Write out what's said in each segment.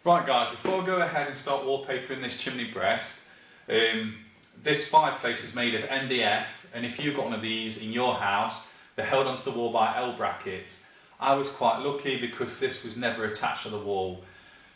Right guys, before I go ahead and start wallpapering this chimney breast, this fireplace is made of MDF, and if you've got one of these in your house, they're held onto the wall by L brackets. I was quite lucky because this was never attached to the wall.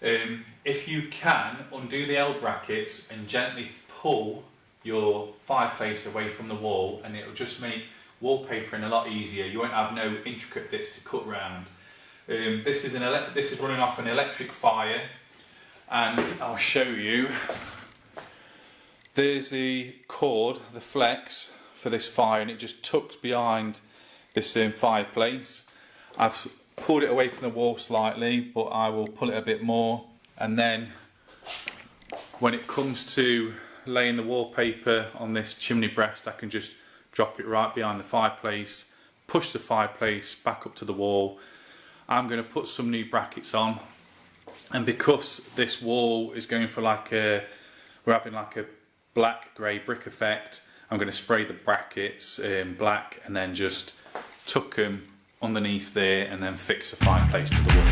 If you can, undo the L brackets and gently pull your fireplace away from the wall, and it will just make wallpapering a lot easier. You won't have no intricate bits to cut round. This is running off an electric fire, and I'll show you. There's the cord, the flex for this fire, and it just tucks behind this fireplace. I've pulled it away from the wall slightly, but I will pull it a bit more, and then when it comes to laying the wallpaper on this chimney breast, I can just drop it right behind the fireplace, push the fireplace back up to the wall. I'm going to put some new brackets on, and because this wall is going for we're having like a black grey brick effect, I'm going to spray the brackets black and then just tuck them underneath there and then fix the fireplace to the wall.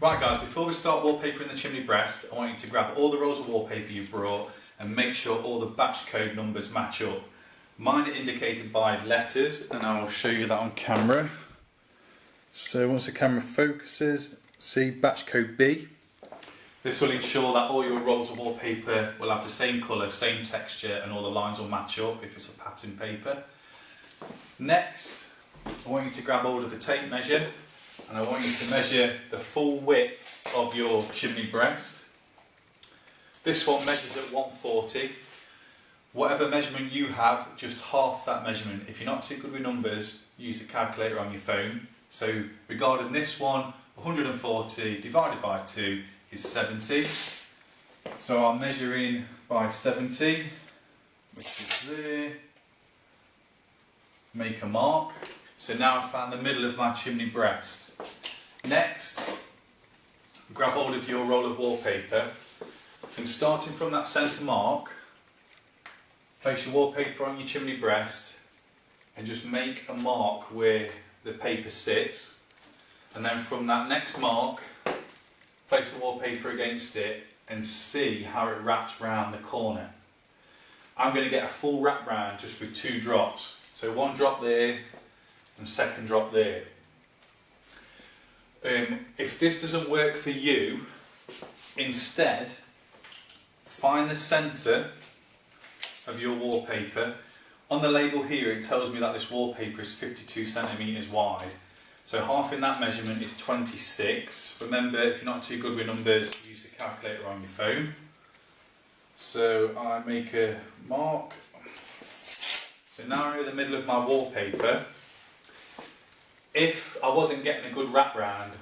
Right guys, before we start wallpapering the chimney breast, I want you to grab all the rolls of wallpaper you brought and make sure all the batch code numbers match up. Mine are indicated by letters, and I will show you that on camera. So once the camera focuses, see batch code B. This will ensure that all your rolls of wallpaper will have the same colour, same texture, and all the lines will match up if it's a pattern paper. Next, I want you to grab hold of the tape measure, and I want you to measure the full width of your chimney breast. This one measures at 140. Whatever measurement you have, just half that measurement. If you're not too good with numbers, use the calculator on your phone. So regarding this one, 140 divided by 2 is 70. So I'm measuring by 70, which is there. Make a mark. So now I've found the middle of my chimney breast. Next, grab hold of your roll of wallpaper, and starting from that centre mark, place your wallpaper on your chimney breast and just make a mark where the paper sits, and then from that next mark, place the wallpaper against it and see how it wraps round the corner. I'm going to get a full wrap round just with 2 drops. So 1 drop there and 2nd drop there. If this doesn't work for you, instead find the centre of your wallpaper. On the label here it tells me that this wallpaper is 52 centimetres wide. So half in that measurement is 26. Remember, if you're not too good with numbers, use the calculator on your phone. So I make a mark. So now I'm in the middle of my wallpaper. If I wasn't getting a good wrap round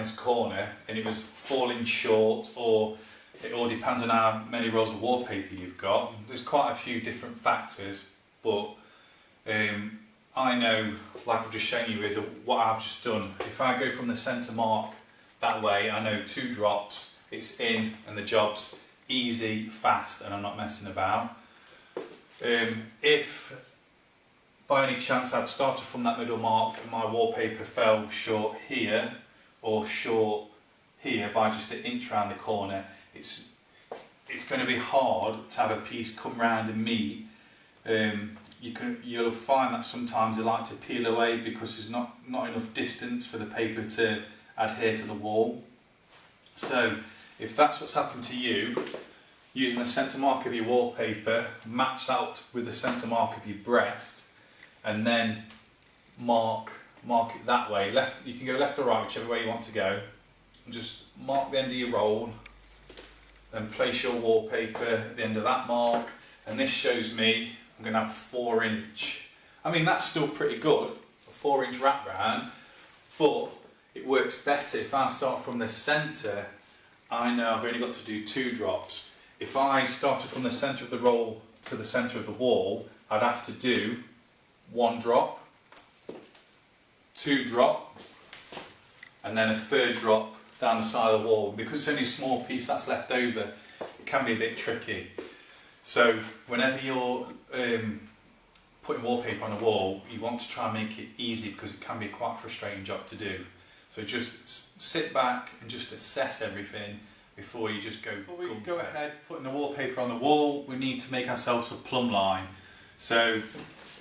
this corner and it was falling short, or it all depends on how many rolls of wallpaper you've got. There's quite a few different factors, but I know, like I've just shown you with what I've just done, if I go from the centre mark that way, I know 2 drops, it's in and the job's easy, fast, and I'm not messing about. If by any chance I'd started from that middle mark and my wallpaper fell short here or short here by just an inch around the corner, it's going to be hard to have a piece come round and meet. You'll find that sometimes they like to peel away because there's not enough distance for the paper to adhere to the wall. So if that's what's happened to you, using the centre mark of your wallpaper, match that up with the centre mark of your breast, and then mark it that way. You can go left or right, whichever way you want to go. And just mark the end of your roll, then place your wallpaper at the end of that mark, and this shows me I'm going to have 4 inch. I mean, that's still pretty good, a 4 inch wrap round, but it works better if I start from the centre. I know I've only got to do 2 drops. If I started from the centre of the roll to the centre of the wall, I'd have to do 1 drop, 2 drop, and then a 3rd drop down the side of the wall. Because it's only a small piece that's left over, it can be a bit tricky. So whenever you're putting wallpaper on the wall, you want to try and make it easy because it can be quite a frustrating job to do. So just sit back and just assess everything before you just go. Before we go ahead putting the wallpaper on the wall, we need to make ourselves a plumb line. So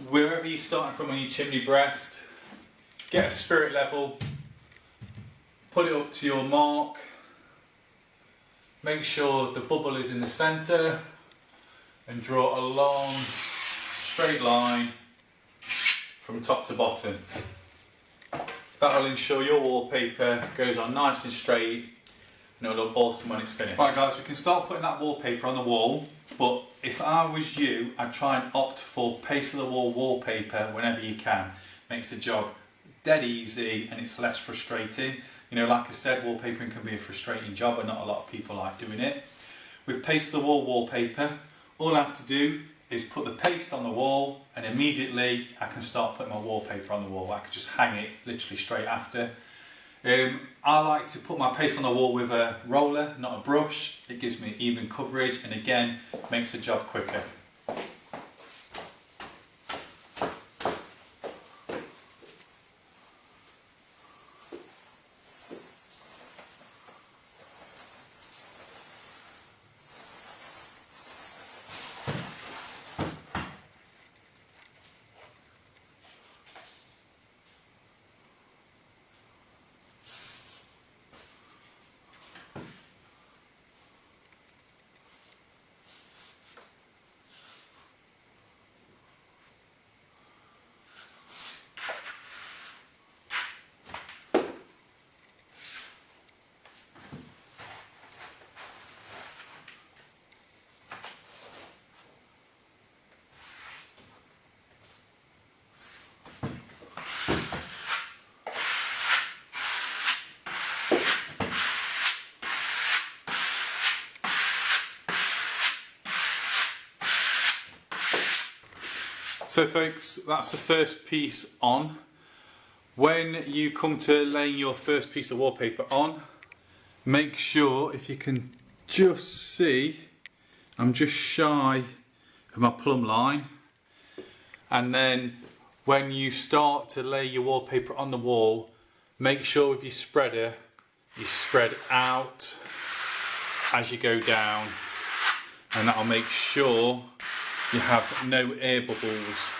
wherever you're starting from on your chimney breast, get a spirit level, put it up to your mark, make sure the bubble is in the centre and draw a long straight line from top to bottom. That will ensure your wallpaper goes on nice and straight and it'll look awesome when it's finished. Right guys, we can start putting that wallpaper on the wall, but if I was you, I'd try and opt for paste of the wall wallpaper whenever you can. Makes the job dead easy and it's less frustrating. You know, like I said, wallpapering can be a frustrating job and not a lot of people like doing it. With paste of the wall wallpaper, all I have to do is put the paste on the wall and immediately I can start putting my wallpaper on the wall. I can just hang it literally straight after. I like to put my paste on the wall with a roller, not a brush. It gives me even coverage and again makes the job quicker. So folks, that's the first piece on. When you come to laying your first piece of wallpaper on, make sure, if you can just see, I'm just shy of my plumb line. And then when you start to lay your wallpaper on the wall, make sure with your spreader, you spread out as you go down, and that'll make sure you have no air bubbles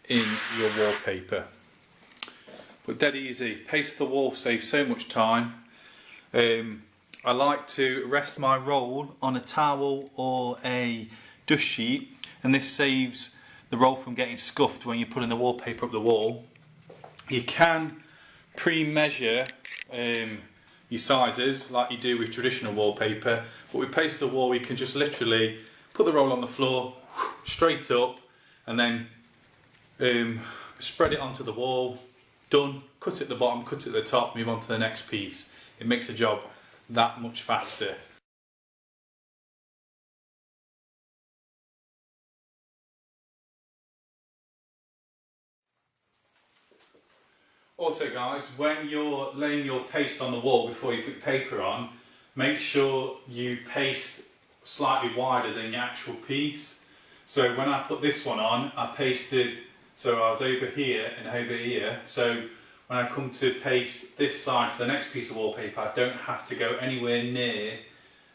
in your wallpaper. But dead easy. Paste the wall saves so much time. I like to rest my roll on a towel or a dust sheet, and this saves the roll from getting scuffed when you're putting the wallpaper up the wall. You can pre-measure your sizes like you do with traditional wallpaper, but with paste the wall you can just literally put the roll on the floor straight up and then spread it onto the wall. Done. Cut it at the bottom, cut it at the top, move on to the next piece. It makes the job that much faster. Also guys, when you're laying your paste on the wall before you put paper on, make sure you paste slightly wider than the actual piece. So when I put this one on, I pasted, so I was over here and over here, so when I come to paste this side for the next piece of wallpaper, I don't have to go anywhere near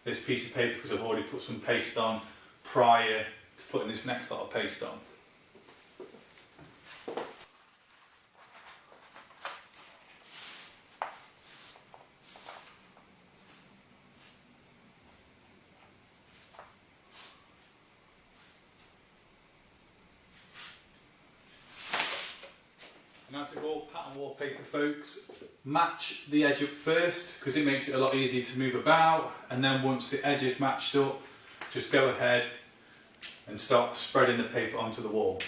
this piece of paper because I've already put some paste on prior to putting this next lot of paste on. And as with all pattern wallpaper folks, match the edge up first because it makes it a lot easier to move about, and then once the edge is matched up, just go ahead and start spreading the paper onto the wall.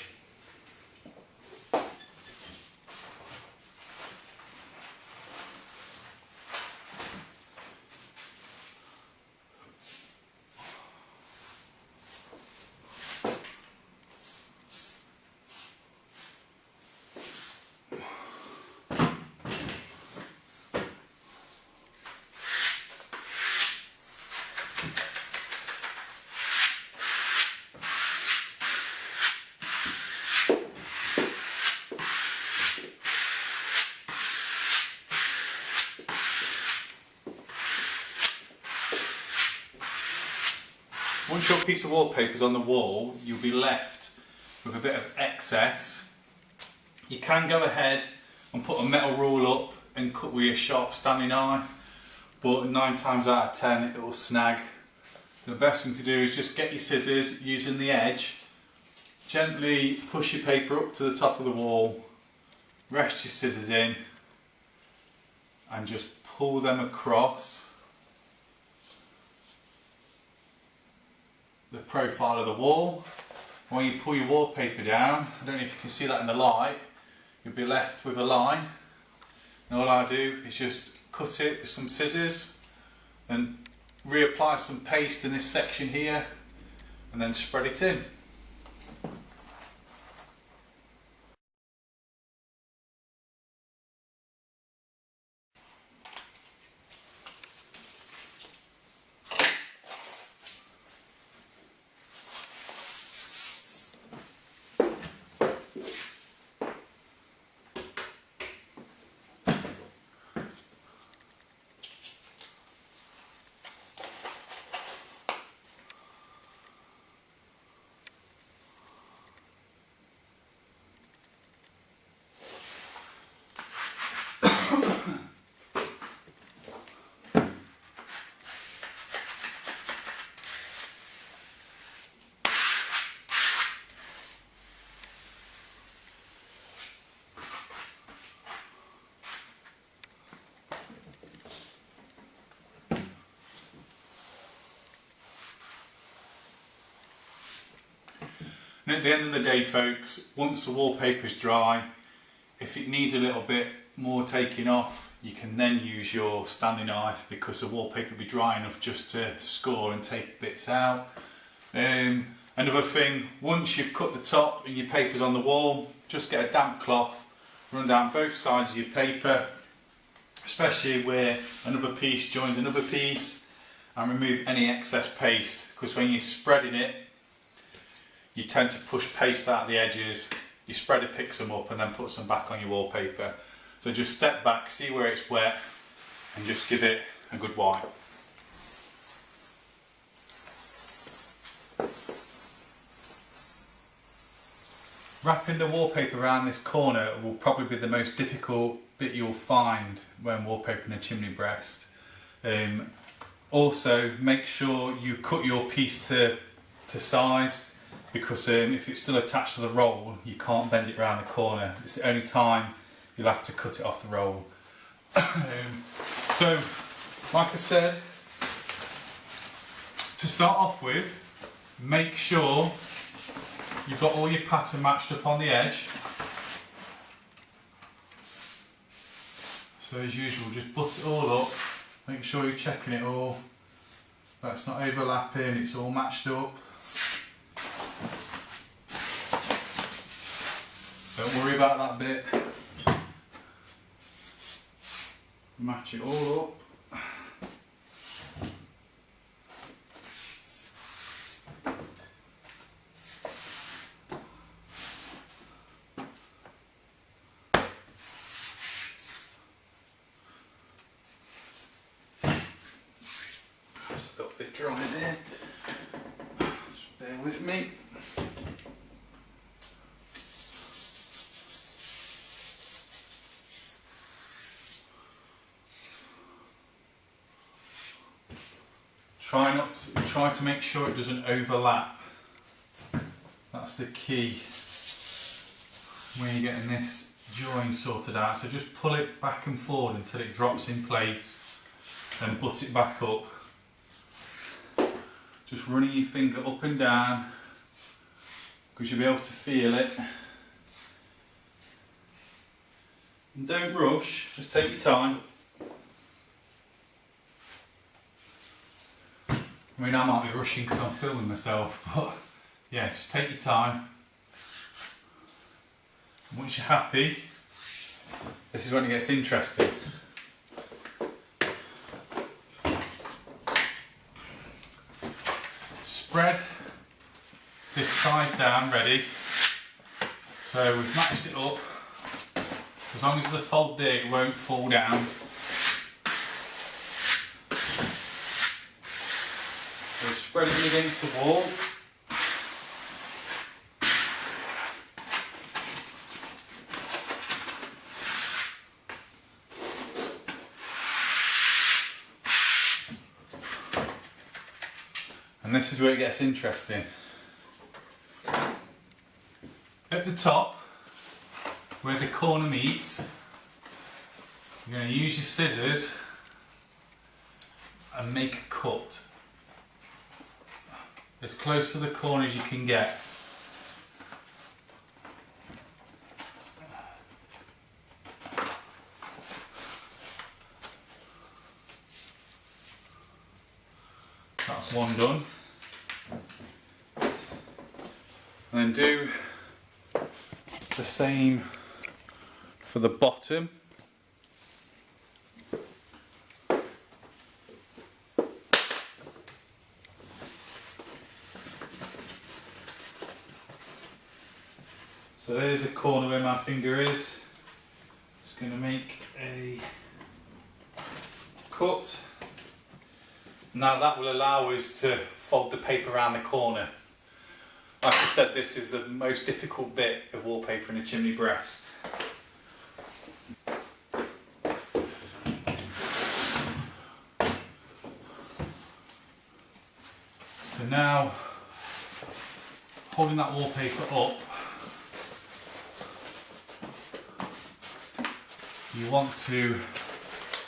Once your piece of wallpaper is on the wall, you'll be left with a bit of excess. You can go ahead and put a metal rule up and cut with a sharp Stanley knife, but 9 times out of 10 it will snag. So the best thing to do is just get your scissors using the edge, gently push your paper up to the top of the wall, rest your scissors in and just pull them across the profile of the wall. When you pull your wallpaper down, I don't know if you can see that in the light, you'll be left with a line. And all I do is just cut it with some scissors and reapply some paste in this section here and then spread it in. And at the end of the day, folks, once the wallpaper is dry, if it needs a little bit more taking off, you can then use your Stanley knife because the wallpaper will be dry enough just to score and take bits out. Another thing, once you've cut the top and your paper's on the wall, just get a damp cloth, run down both sides of your paper, especially where another piece joins another piece, and remove any excess paste, because when you're spreading it, you tend to push paste out the edges, your spreader picks them up and then puts them back on your wallpaper. So just step back, see where it's wet and just give it a good wipe. Wrapping the wallpaper around this corner will probably be the most difficult bit you'll find when wallpapering a chimney breast. Also make sure you cut your piece to size, because if it's still attached to the roll, you can't bend it around the corner. It's the only time you'll have to cut it off the roll. So, like I said, to start off with, make sure you've got all your pattern matched up on the edge. So as usual, just butt it all up, make sure you're checking it all, that it's not overlapping, it's all matched up. Don't worry about that bit. Match it all up. Just a little bit dry there. Just bear with me. Try to make sure it doesn't overlap. That's the key when you're getting this join sorted out. So just pull it back and forward until it drops in place, then butt it back up. Just running your finger up and down, because you'll be able to feel it. And don't rush, just take your time. I mean, I might be rushing because I'm filming myself, but yeah, just take your time. And once you're happy, this is when it gets interesting. Spread this side down ready. So we've matched it up. As long as there's a fold there, it won't fall down. So spread it against the wall. And this is where it gets interesting. At the top, where the corner meets, you're going to use your scissors and make a cut as close to the corner as you can get. That's one done. And then do the same for the bottom. So there's a corner where my finger is. Just going to make a cut. Now that will allow us to fold the paper around the corner. Like I said, this is the most difficult bit of wallpapering a chimney breast. So now, holding that wallpaper up, you want to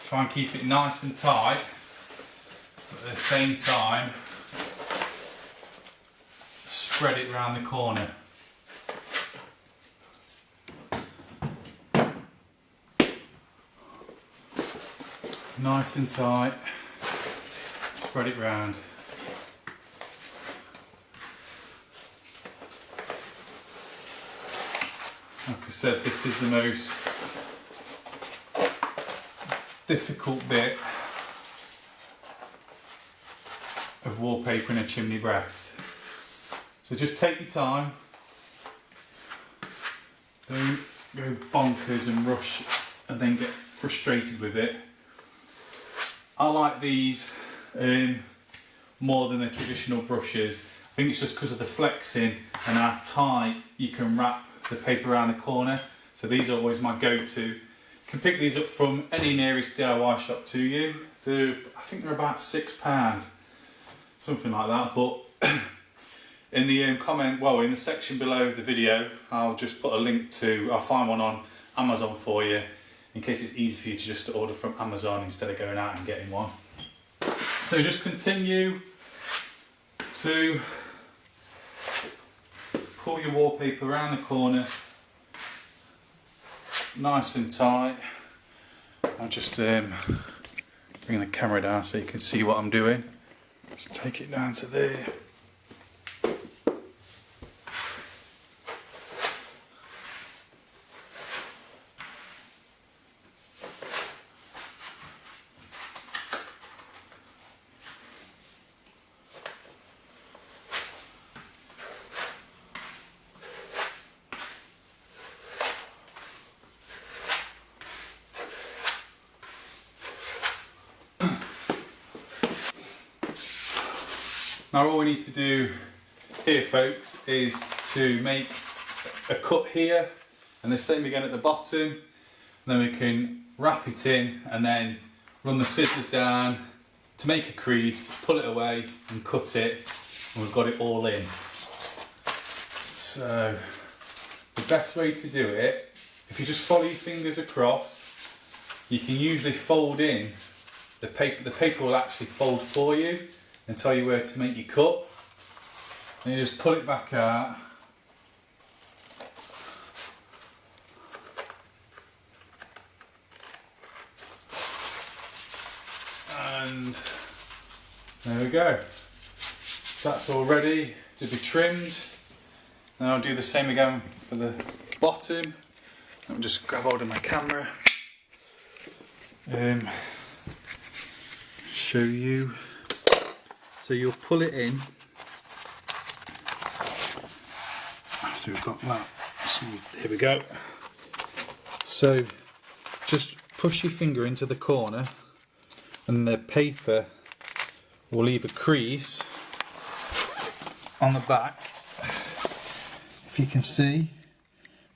try and keep it nice and tight, but at the same time spread it around the corner. Nice and tight, spread it round. Like I said, this is the most difficult bit of wallpapering a chimney breast. So just take your time, don't go bonkers and rush and then get frustrated with it. I like these more than the traditional brushes. I think it's just because of the flexing and how tight you can wrap the paper around the corner. So these are always my go-to. You can pick these up from any nearest DIY shop to you. I think they're about £6, something like that. But in the in the section below the video, I'll just put a link to, I'll find one on Amazon for you, in case it's easy for you to just order from Amazon instead of going out and getting one. So just continue to pull your wallpaper around the corner, nice and tight. I'll just bring the camera down so you can see what I'm doing. Just take it down to there. Now all we need to do here, folks, is to make a cut here and the same again at the bottom. And then we can wrap it in and then run the scissors down to make a crease, pull it away and cut it, and we've got it all in. So the best way to do it, if you just follow your fingers across, you can usually fold in the paper. The paper will actually fold for you and tell you where to make your cut. And you just pull it back out. And there we go. So that's all ready to be trimmed. Then I'll do the same again for the bottom. I'll just grab hold of my camera. Show you. So you'll pull it in after we've got that smooth. Here we go. So just push your finger into the corner and the paper will leave a crease on the back, if you can see,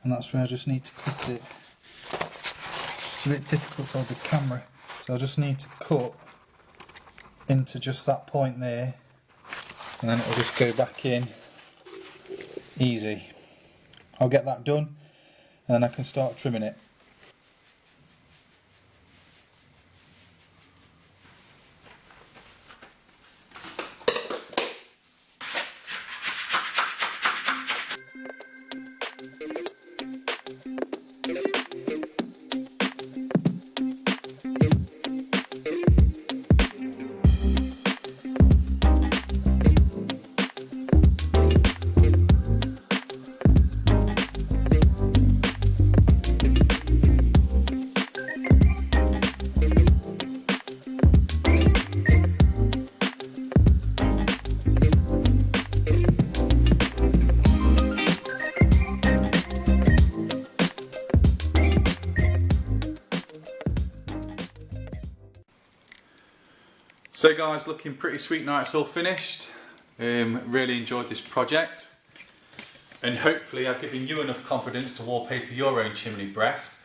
and that's where I just need to cut it. It's a bit difficult to hold the camera, so I just need to cut into just that point there, and then it'll just go back in easy. I'll get that done and then I can start trimming it. So guys, looking pretty sweet now it's all finished. Really enjoyed this project, and hopefully I've given you enough confidence to wallpaper your own chimney breast.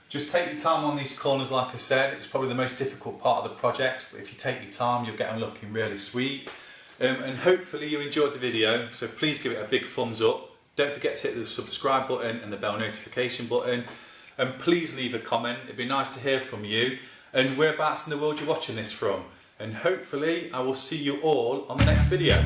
Just take your time on these corners, like I said. It's probably the most difficult part of the project, but if you take your time you'll get them looking really sweet. And hopefully you enjoyed the video, so please give it a big thumbs up. Don't forget to hit the subscribe button and the bell notification button, and please leave a comment. It'd be nice to hear from you and whereabouts in the world you're watching this from. And hopefully I will see you all on the next video.